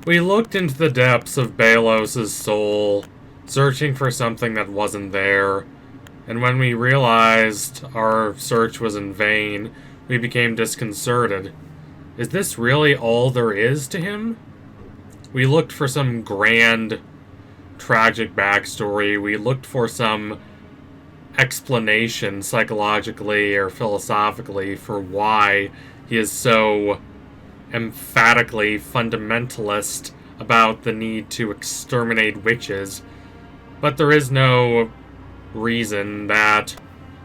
We looked into the depths of Belos' soul, searching for something that wasn't there, and when we realized our search was in vain, we became disconcerted. Is this really all there is to him? We looked for some grand, tragic backstory. We looked for some explanation psychologically or philosophically for why he is so emphatically fundamentalist about the need to exterminate witches, but there is no reason that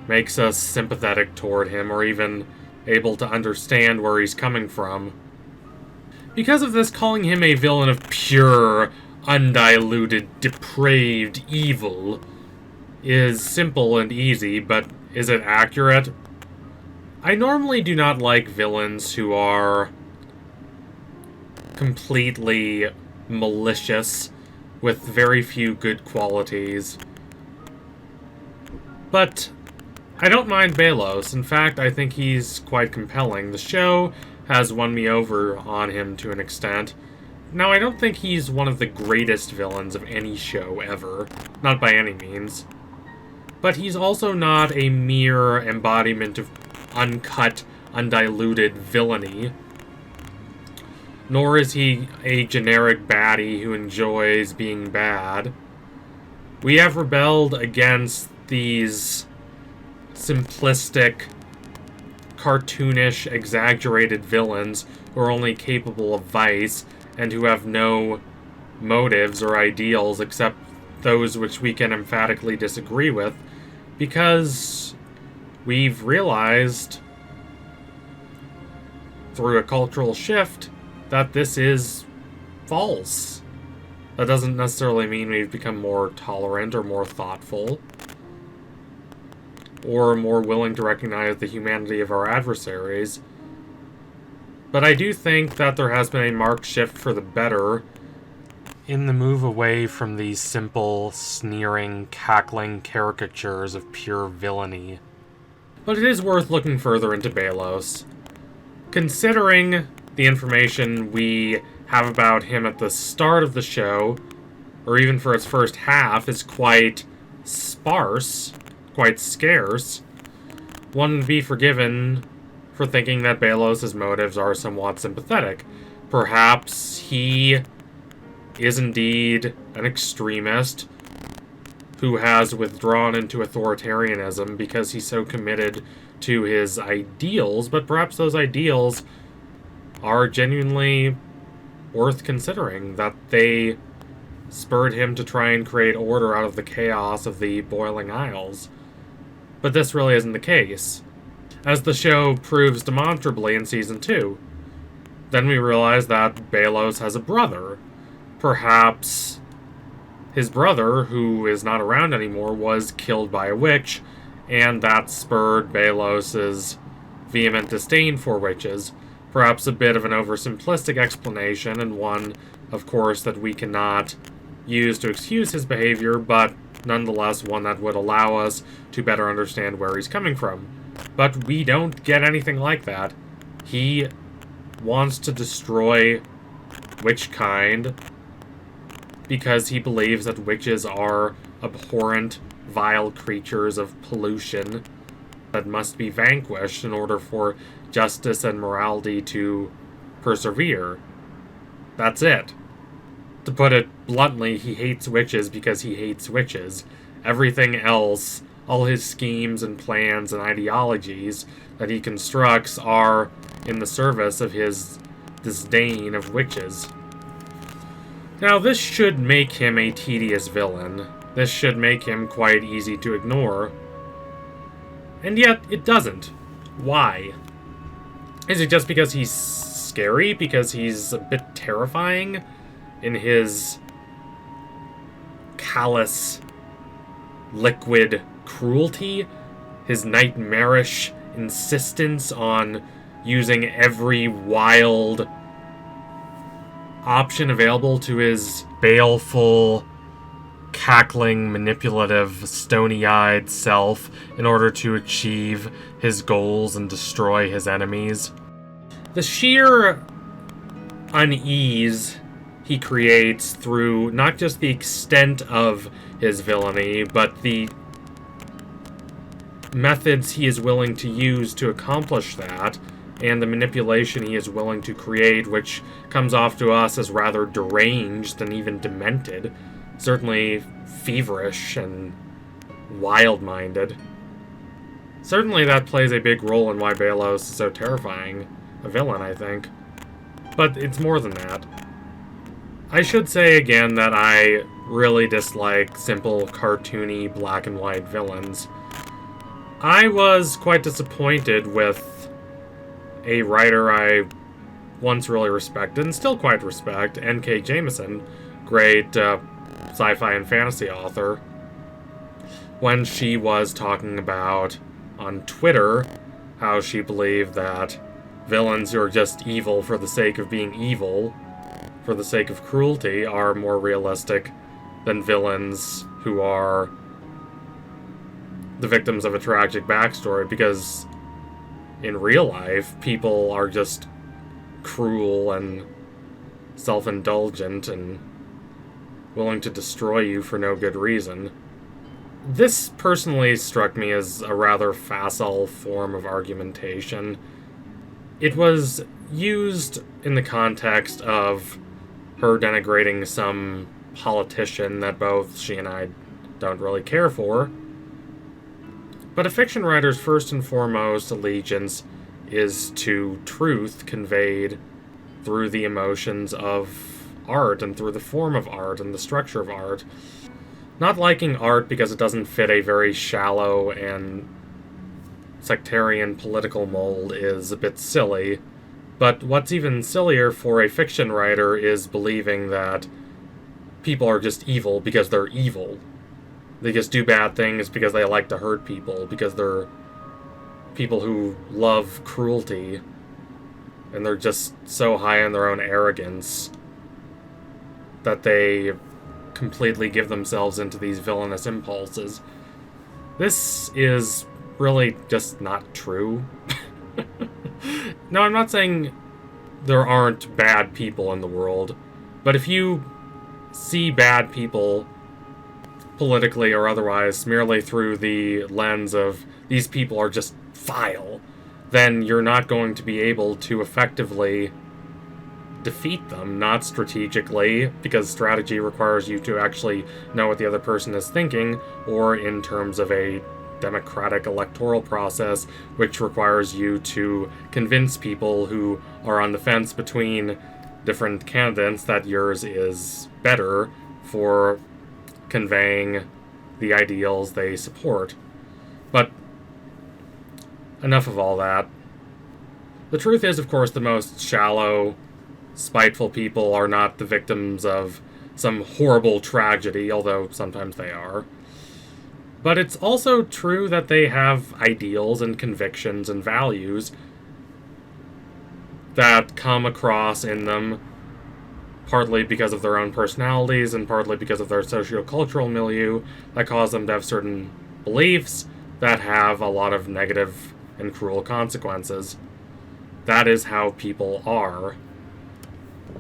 makes us sympathetic toward him or even able to understand where he's coming from. Because of this, calling him a villain of pure, undiluted, depraved evil is simple and easy, but is it accurate? I normally do not like villains who are completely malicious with very few good qualities. But I don't mind Belos. In fact, I think he's quite compelling. The show has won me over on him to an extent. Now, I don't think he's one of the greatest villains of any show ever. Not by any means. But he's also not a mere embodiment of uncut, undiluted villainy. Nor is he a generic baddie who enjoys being bad. We have rebelled against these simplistic, cartoonish, exaggerated villains who are only capable of vice and who have no motives or ideals except those which we can emphatically disagree with, because we've realized through a cultural shift that this is false. That doesn't necessarily mean we've become more tolerant or more thoughtful or more willing to recognize the humanity of our adversaries. But I do think that there has been a marked shift for the better in the move away from these simple, sneering, cackling caricatures of pure villainy. But it is worth looking further into Belos. Considering the information we have about him at the start of the show, or even for its first half, is quite sparse, quite scarce, one would be forgiven for thinking that Belos' motives are somewhat sympathetic. Perhaps he is indeed an extremist who has withdrawn into authoritarianism because he's so committed to his ideals, but perhaps those ideals are genuinely worth considering, that they spurred him to try and create order out of the chaos of the Boiling Isles. But this really isn't the case, as the show proves demonstrably in Season 2. Then we realize that Belos has a brother. Perhaps his brother, who is not around anymore, was killed by a witch, and that spurred Belos' vehement disdain for witches. Perhaps a bit of an oversimplistic explanation, and one, of course, that we cannot use to excuse his behavior, but nonetheless one that would allow us to better understand where he's coming from. But we don't get anything like that. He wants to destroy witchkind because he believes that witches are abhorrent, vile creatures of pollution that must be vanquished in order for justice and morality to persevere. That's it. To put it bluntly, he hates witches because he hates witches. Everything else, all his schemes and plans and ideologies that he constructs, are in the service of his disdain of witches. Now, this should make him a tedious villain. This should make him quite easy to ignore. And yet, it doesn't. Why? Is it just because he's scary? Because he's a bit terrifying in his callous, liquid cruelty? His nightmarish insistence on using every wild option available to his baleful, cackling, manipulative, stony-eyed self in order to achieve his goals and destroy his enemies. The sheer unease he creates through not just the extent of his villainy, but the methods he is willing to use to accomplish that, and the manipulation he is willing to create, which comes off to us as rather deranged and even demented, certainly feverish and wild-minded. Certainly that plays a big role in why Belos is so terrifying a villain, I think. But it's more than that. I should say again that I really dislike simple, cartoony, black and white villains. I was quite disappointed with a writer I once really respected, and still quite respect, N.K. Jemisin, great sci-fi and fantasy author, when she was talking about, on Twitter, how she believed that villains who are just evil for the sake of being evil, for the sake of cruelty, are more realistic than villains who are the victims of a tragic backstory, because in real life, people are just cruel and self-indulgent and willing to destroy you for no good reason. This personally struck me as a rather facile form of argumentation. It was used in the context of her denigrating some politician that both she and I don't really care for. But a fiction writer's first and foremost allegiance is to truth conveyed through the emotions of art and through the form of art and the structure of art. Not liking art because it doesn't fit a very shallow and sectarian political mold is a bit silly, but what's even sillier for a fiction writer is believing that people are just evil because they're evil. They just do bad things because they like to hurt people, because they're people who love cruelty, and they're just so high in their own arrogance that they completely give themselves into these villainous impulses. This is really just not true. No, I'm not saying there aren't bad people in the world, but if you see bad people politically or otherwise merely through the lens of these people are just vile, then you're not going to be able to effectively defeat them, not strategically, because strategy requires you to actually know what the other person is thinking, or in terms of a democratic electoral process, which requires you to convince people who are on the fence between different candidates that yours is better for conveying the ideals they support. But enough of all that. The truth is, of course, the most shallow, spiteful people are not the victims of some horrible tragedy, although sometimes they are. But it's also true that they have ideals and convictions and values that come across in them, partly because of their own personalities and partly because of their socio-cultural milieu, that cause them to have certain beliefs that have a lot of negative and cruel consequences. That is how people are.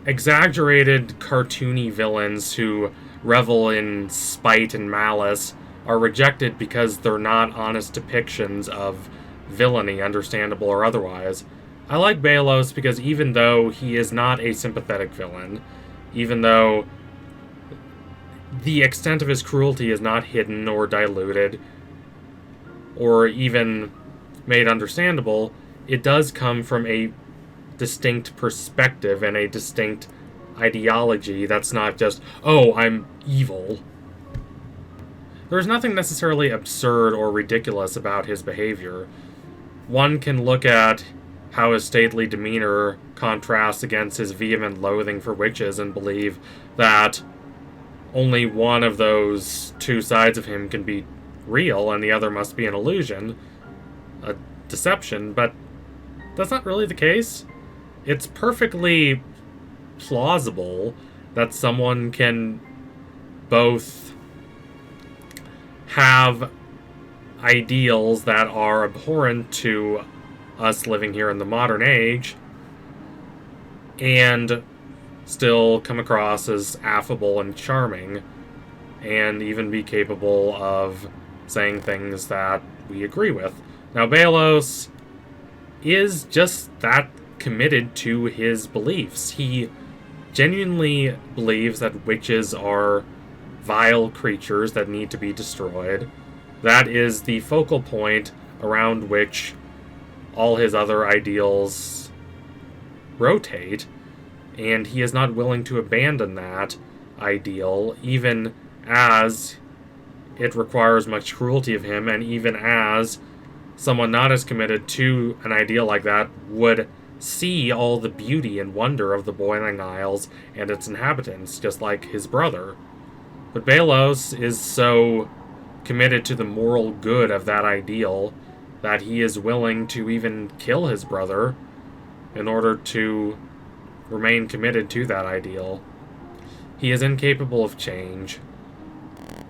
Exaggerated, cartoony villains who revel in spite and malice are rejected because they're not honest depictions of villainy, understandable or otherwise. I like Belos because even though he is not a sympathetic villain, even though the extent of his cruelty is not hidden or diluted or even made understandable, it does come from a distinct perspective and a distinct ideology that's not just, oh, I'm evil. There's nothing necessarily absurd or ridiculous about his behavior. One can look at how his stately demeanor contrasts against his vehement loathing for witches and believe that only one of those two sides of him can be real and the other must be an illusion, a deception, but that's not really the case. It's perfectly plausible that someone can both have ideals that are abhorrent to us living here in the modern age and still come across as affable and charming, and even be capable of saying things that we agree with. Now, Belos is just that committed to his beliefs. He genuinely believes that witches are vile creatures that need to be destroyed. That is the focal point around which all his other ideals rotate, and he is not willing to abandon that ideal, even as it requires much cruelty of him, and even as someone not as committed to an ideal like that would see all the beauty and wonder of the Boiling Isles and its inhabitants, just like his brother. But Belos is so committed to the moral good of that ideal that he is willing to even kill his brother in order to remain committed to that ideal. He is incapable of change.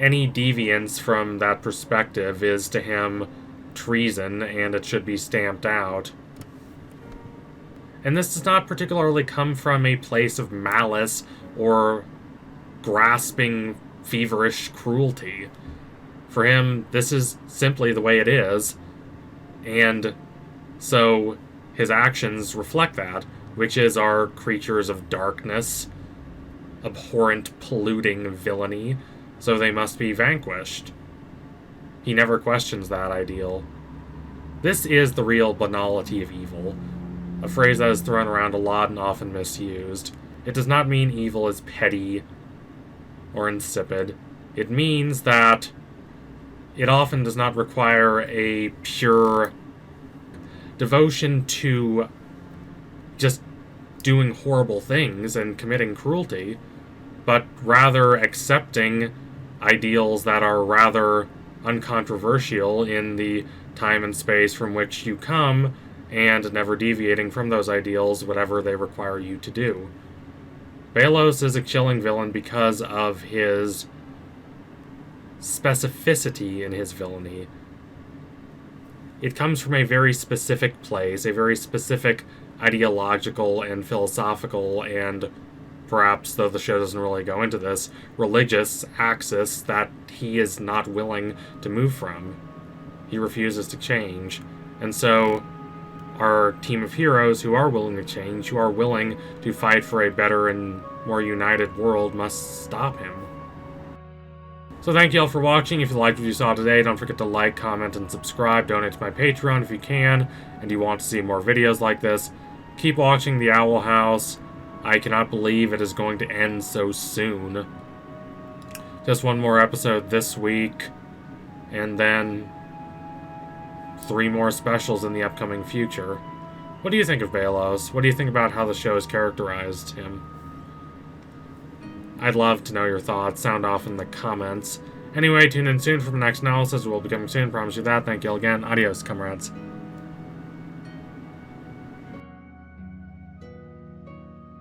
Any deviance from that perspective is to him treason, and it should be stamped out. And this does not particularly come from a place of malice or grasping, feverish cruelty. For him, this is simply the way it is, and so his actions reflect that. Witches are creatures of darkness, abhorrent, polluting villainy, so they must be vanquished. He never questions that ideal. This is the real banality of evil, a phrase that is thrown around a lot and often misused. It does not mean evil is petty or insipid. It means that it often does not require a pure devotion to just doing horrible things and committing cruelty, but rather accepting ideals that are rather uncontroversial in the time and space from which you come, and never deviating from those ideals, whatever they require you to do. Belos is a chilling villain because of his specificity in his villainy. It comes from a very specific place, a very specific ideological and philosophical and, perhaps, though the show doesn't really go into this, religious axis that he is not willing to move from. He refuses to change. And so our team of heroes who are willing to change, who are willing to fight for a better and more united world, must stop him. So thank you all for watching. If you liked what you saw today, don't forget to like, comment, and subscribe. Donate to my Patreon if you can, and you want to see more videos like this. Keep watching The Owl House. I cannot believe it is going to end so soon. Just one more episode this week, and then 3 more specials in the upcoming future. What do you think of Belos? What do you think about how the show has characterized him? I'd love to know your thoughts. Sound off in the comments. Anyway, tune in soon for the next analysis. We'll be coming soon. Promise you that. Thank you all again. Adios, comrades.